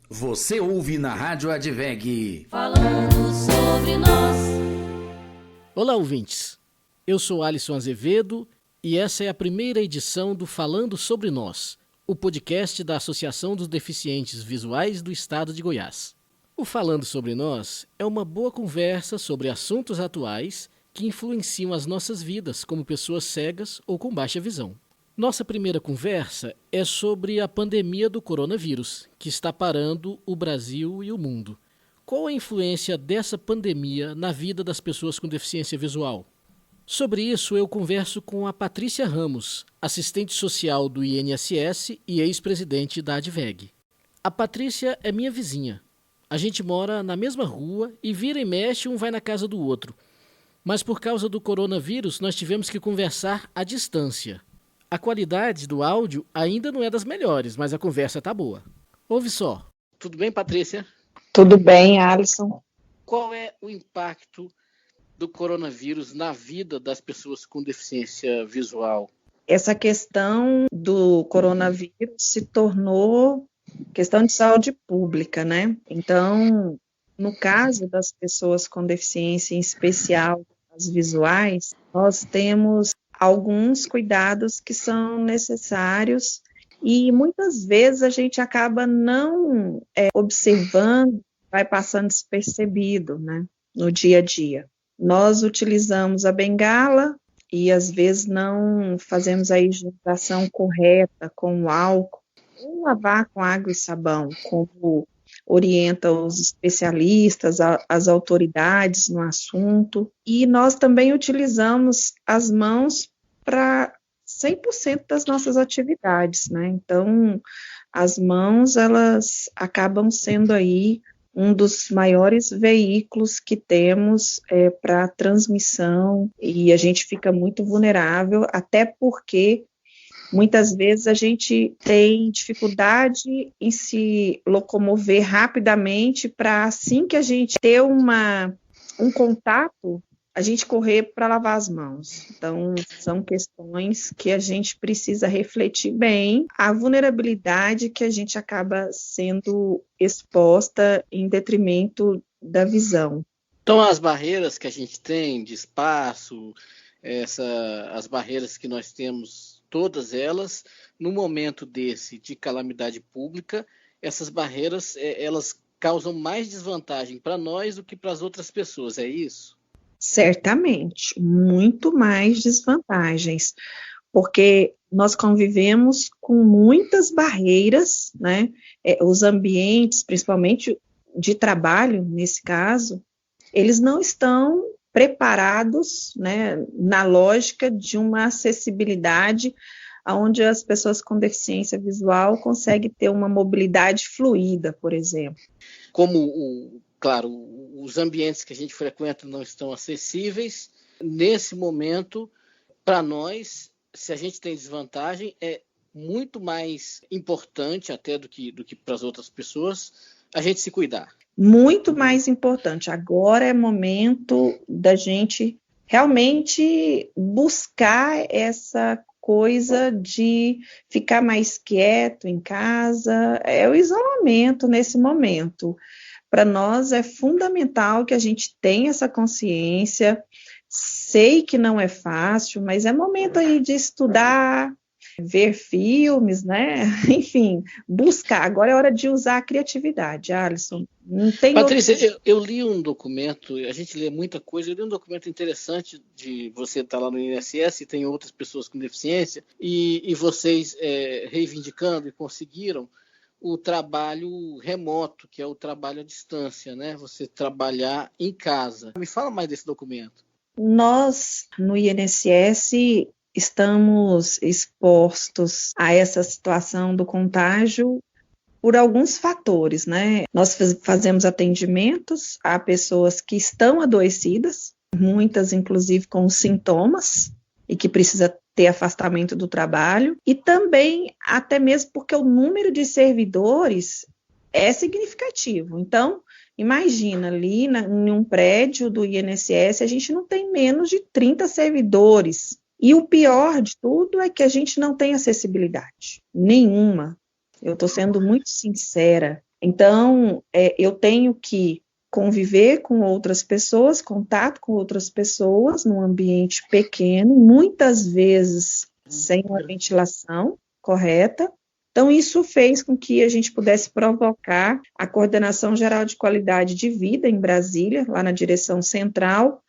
Você ouve na Rádio Adveg. Falando sobre nós. Olá, ouvintes. Eu sou Alisson Azevedo e essa é a primeira edição do Falando sobre Nós, o podcast da Associação dos Deficientes Visuais do Estado de Goiás. O Falando sobre Nós é uma boa conversa sobre assuntos atuais que influenciam as nossas vidas como pessoas cegas ou com baixa visão. Nossa primeira conversa é sobre a pandemia do coronavírus, que está parando o Brasil e o mundo. Qual a influência dessa pandemia na vida das pessoas com deficiência visual? Sobre isso, eu converso com a Patrícia Ramos, assistente social do INSS e ex-presidente da Adveg. A Patrícia é minha vizinha. A gente mora na mesma rua e vira e mexe um vai na casa do outro. Mas por causa do coronavírus, nós tivemos que conversar à distância. A qualidade do áudio ainda não é das melhores, mas a conversa tá boa. Ouve só. Tudo bem, Patrícia? Tudo bem, Alisson. Qual é o impacto do coronavírus na vida das pessoas com deficiência visual? Essa questão do coronavírus se tornou questão de saúde pública, né? Então, no caso das pessoas com deficiência, em especial as visuais, nós temos alguns cuidados que são necessários e muitas vezes a gente acaba não observando, vai passando despercebido, né, no dia a dia. Nós utilizamos a bengala e às vezes não fazemos a higienização correta com o álcool, ou lavar com água e sabão, como orientam os especialistas, as autoridades no assunto, e nós também utilizamos as mãos para 100% das nossas atividades, né? Então, as mãos, elas acabam sendo aí um dos maiores veículos que temos para transmissão, e a gente fica muito vulnerável, até porque muitas vezes a gente tem dificuldade em se locomover rapidamente para assim que a gente ter um contato, a gente correr para lavar as mãos. Então, são questões que a gente precisa refletir bem, a vulnerabilidade que a gente acaba sendo exposta em detrimento da visão. Então, as barreiras que a gente tem de espaço, as barreiras que nós temos, todas elas, no momento desse de calamidade pública, essas barreiras elas causam mais desvantagem para nós do que para as outras pessoas, é isso? Certamente, muito mais desvantagens, porque nós convivemos com muitas barreiras, né? Os ambientes, principalmente de trabalho, nesse caso, eles não estão preparados, né, na lógica de uma acessibilidade onde as pessoas com deficiência visual conseguem ter uma mobilidade fluida, por exemplo. Claro, os ambientes que a gente frequenta não estão acessíveis. Nesse momento, para nós, se a gente tem desvantagem, é muito mais importante até do que para as outras pessoas a gente se cuidar. Muito mais importante. Agora é momento da gente realmente buscar essa coisa de ficar mais quieto em casa, é o isolamento nesse momento. Para nós é fundamental que a gente tenha essa consciência. Sei que não é fácil, mas é momento aí de estudar, ver filmes, né? Enfim, buscar. Agora é hora de usar a criatividade, Alisson. Não tem Patrícia, eu li um documento, a gente lê muita coisa, eu li um documento interessante de você estar lá no INSS e tem outras pessoas com deficiência, e vocês reivindicando e conseguiram o trabalho remoto, que é o trabalho à distância, né? Você trabalhar em casa. Me fala mais desse documento. Nós, no INSS, estamos expostos a essa situação do contágio por alguns fatores, né? Nós fazemos atendimentos a pessoas que estão adoecidas, muitas inclusive com sintomas, e que precisa ter afastamento do trabalho, e também até mesmo porque o número de servidores é significativo. Então, imagina, ali em um prédio do INSS, a gente não tem menos de 30 servidores. E o pior de tudo é que a gente não tem acessibilidade nenhuma. Eu estou sendo muito sincera. Então, eu tenho que conviver com outras pessoas, contato com outras pessoas num ambiente pequeno, muitas vezes sem uma ventilação correta. Então, isso fez com que a gente pudesse provocar a Coordenação Geral de Qualidade de Vida em Brasília, lá na direção central,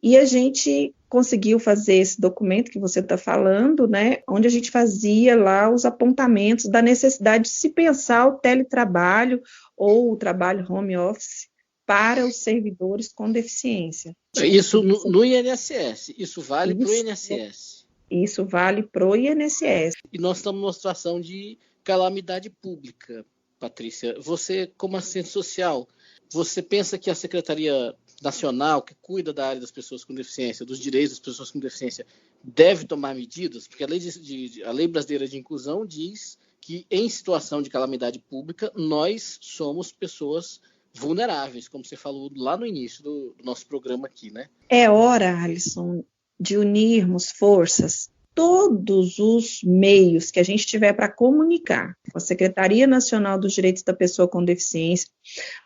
e a gente conseguiu fazer esse documento que você está falando, né, onde a gente fazia lá os apontamentos da necessidade de se pensar o teletrabalho ou o trabalho home office para os servidores com deficiência. Isso no INSS, isso vale para o INSS. Isso vale para o INSS. E nós estamos numa situação de calamidade pública, Patrícia. Você, como assistente social, você pensa que a Secretaria Nacional, que cuida da área das pessoas com deficiência, dos direitos das pessoas com deficiência, deve tomar medidas? Porque a Lei Brasileira de Inclusão diz que, em situação de calamidade pública, nós somos pessoas vulneráveis, como você falou lá no início do nosso programa aqui, né? É hora, Alisson, de unirmos forças, todos os meios que a gente tiver para comunicar com a Secretaria Nacional dos Direitos da Pessoa com Deficiência,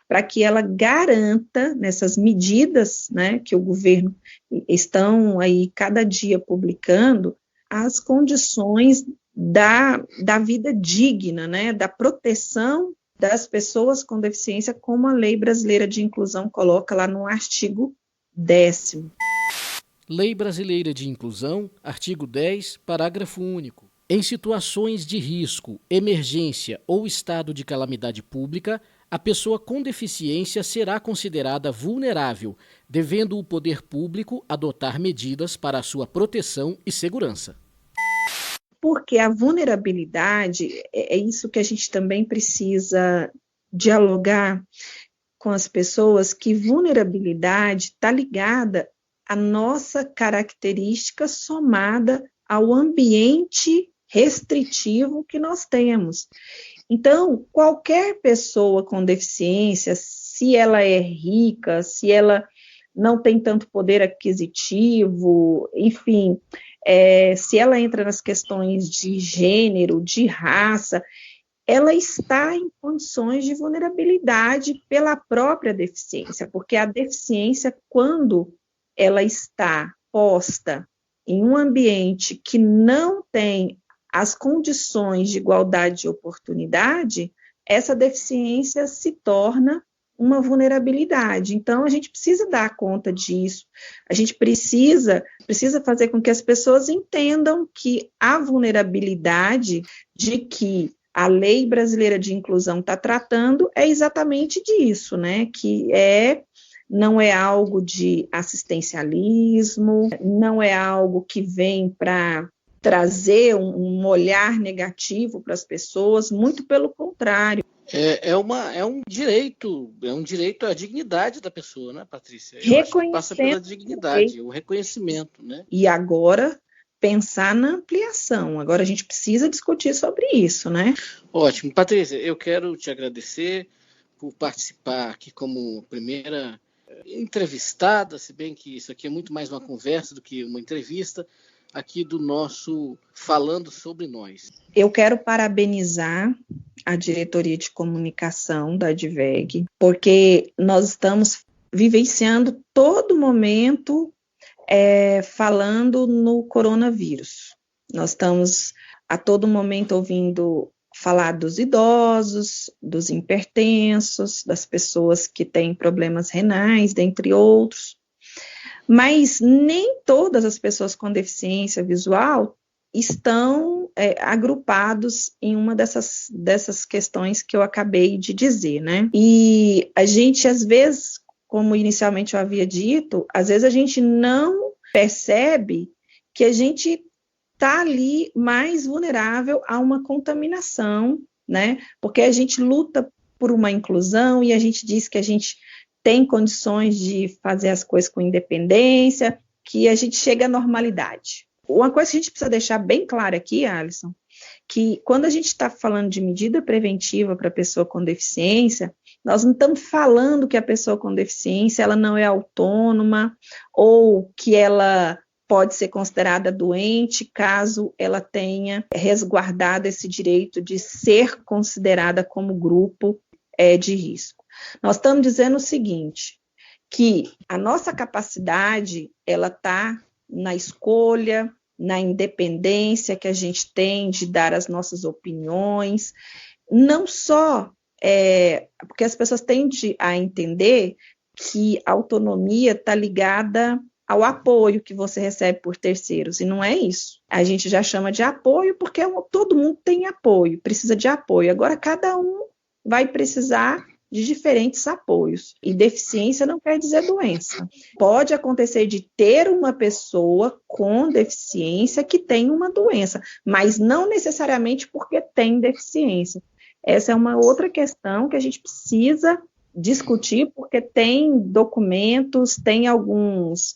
para que ela garanta nessas medidas, né, que o governo estão aí cada dia publicando, as condições da vida digna, né, da proteção das pessoas com deficiência, como a Lei Brasileira de Inclusão coloca lá no artigo 10º. Lei Brasileira de Inclusão, artigo 10, parágrafo único. Em situações de risco, emergência ou estado de calamidade pública, a pessoa com deficiência será considerada vulnerável, devendo o poder público adotar medidas para a sua proteção e segurança. Porque a vulnerabilidade é isso que a gente também precisa dialogar com as pessoas, que vulnerabilidade está ligada à nossa característica somada ao ambiente restritivo que nós temos. Então, qualquer pessoa com deficiência, se ela é rica, se ela não tem tanto poder aquisitivo, enfim, se ela entra nas questões de gênero, de raça, ela está em condições de vulnerabilidade pela própria deficiência, porque a deficiência, quando ela está posta em um ambiente que não tem as condições de igualdade de oportunidade, essa deficiência se torna uma vulnerabilidade. Então, a gente precisa dar conta disso, a gente precisa fazer com que as pessoas entendam que a vulnerabilidade de que a Lei Brasileira de Inclusão está tratando é exatamente disso, né? Que não é algo de assistencialismo, não é algo que vem para trazer um olhar negativo para as pessoas, muito pelo contrário. É um direito à dignidade da pessoa, né, Patrícia? Passa pela dignidade, o reconhecimento, né? E agora pensar na ampliação. Agora a gente precisa discutir sobre isso, né? Ótimo. Patrícia, eu quero te agradecer por participar aqui como primeira entrevistada, se bem que isso aqui é muito mais uma conversa do que uma entrevista, aqui do nosso Falando Sobre Nós. Eu quero parabenizar a diretoria de comunicação da ADVEG, porque nós estamos vivenciando todo momento falando no coronavírus. Nós estamos a todo momento ouvindo falar dos idosos, dos hipertensos, das pessoas que têm problemas renais, dentre outros. Mas nem todas as pessoas com deficiência visual estão agrupados em uma dessas questões que eu acabei de dizer, né? E a gente, às vezes, como inicialmente eu havia dito, às vezes a gente não percebe que a gente está ali mais vulnerável a uma contaminação, né? Porque a gente luta por uma inclusão e a gente diz que a gente tem condições de fazer as coisas com independência, que a gente chega à normalidade. Uma coisa que a gente precisa deixar bem clara aqui, Alisson, que quando a gente está falando de medida preventiva para a pessoa com deficiência, nós não estamos falando que a pessoa com deficiência ela não é autônoma ou que ela pode ser considerada doente caso ela tenha resguardado esse direito de ser considerada como grupo de risco. Nós estamos dizendo o seguinte, que a nossa capacidade, ela está na escolha, na independência que a gente tem de dar as nossas opiniões, não só porque as pessoas tendem a entender que a autonomia está ligada ao apoio que você recebe por terceiros, e não é isso. A gente já chama de apoio porque todo mundo tem apoio, precisa de apoio. Agora, cada um vai precisar de diferentes apoios. E deficiência não quer dizer doença. Pode acontecer de ter uma pessoa com deficiência que tem uma doença, mas não necessariamente porque tem deficiência. Essa é uma outra questão que a gente precisa discutir, porque tem documentos, tem algumas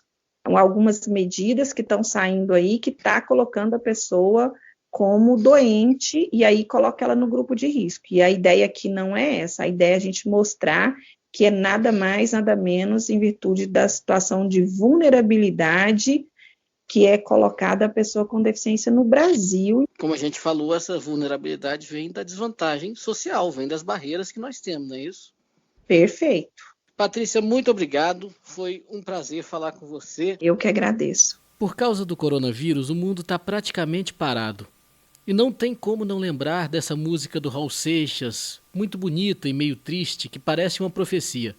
medidas que estão saindo aí que está colocando a pessoa como doente, e aí coloca ela no grupo de risco. E a ideia aqui não é essa, a ideia é a gente mostrar que é nada mais, nada menos em virtude da situação de vulnerabilidade que é colocada a pessoa com deficiência no Brasil. Como a gente falou, essa vulnerabilidade vem da desvantagem social, vem das barreiras que nós temos, não é isso? Perfeito. Patrícia, muito obrigado, foi um prazer falar com você. Eu que agradeço. Por causa do coronavírus, o mundo está praticamente parado. E não tem como não lembrar dessa música do Raul Seixas, muito bonita e meio triste, que parece uma profecia.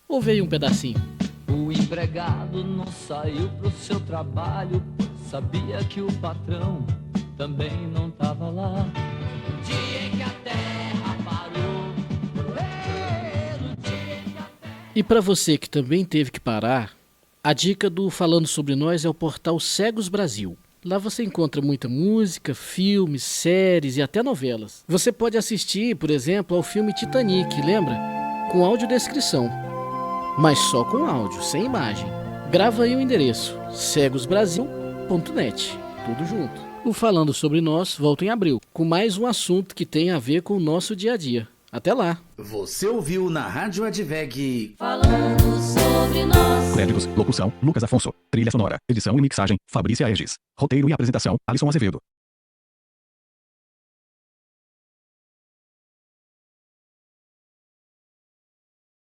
Ouve aí um pedacinho. O empregado não saiu pro seu trabalho, sabia que o patrão também não estava lá. No dia em que a terra parou, no dia em que a terra... E para você que também teve que parar, a dica do Falando Sobre Nós é o portal Cegos Brasil. Lá você encontra muita música, filmes, séries e até novelas. Você pode assistir, por exemplo, ao filme Titanic, lembra? Com audiodescrição. Mas só com áudio, sem imagem. Grava aí o endereço, cegosbrasil.net. Tudo junto. O Falando Sobre Nós volta em abril, com mais um assunto que tem a ver com o nosso dia a dia. Até lá! Você ouviu na Rádio Adveg Falando sobre nós. Créditos, locução, Lucas Afonso. Trilha sonora, edição e mixagem, Fabrícia Egis. Roteiro e apresentação, Alisson Azevedo.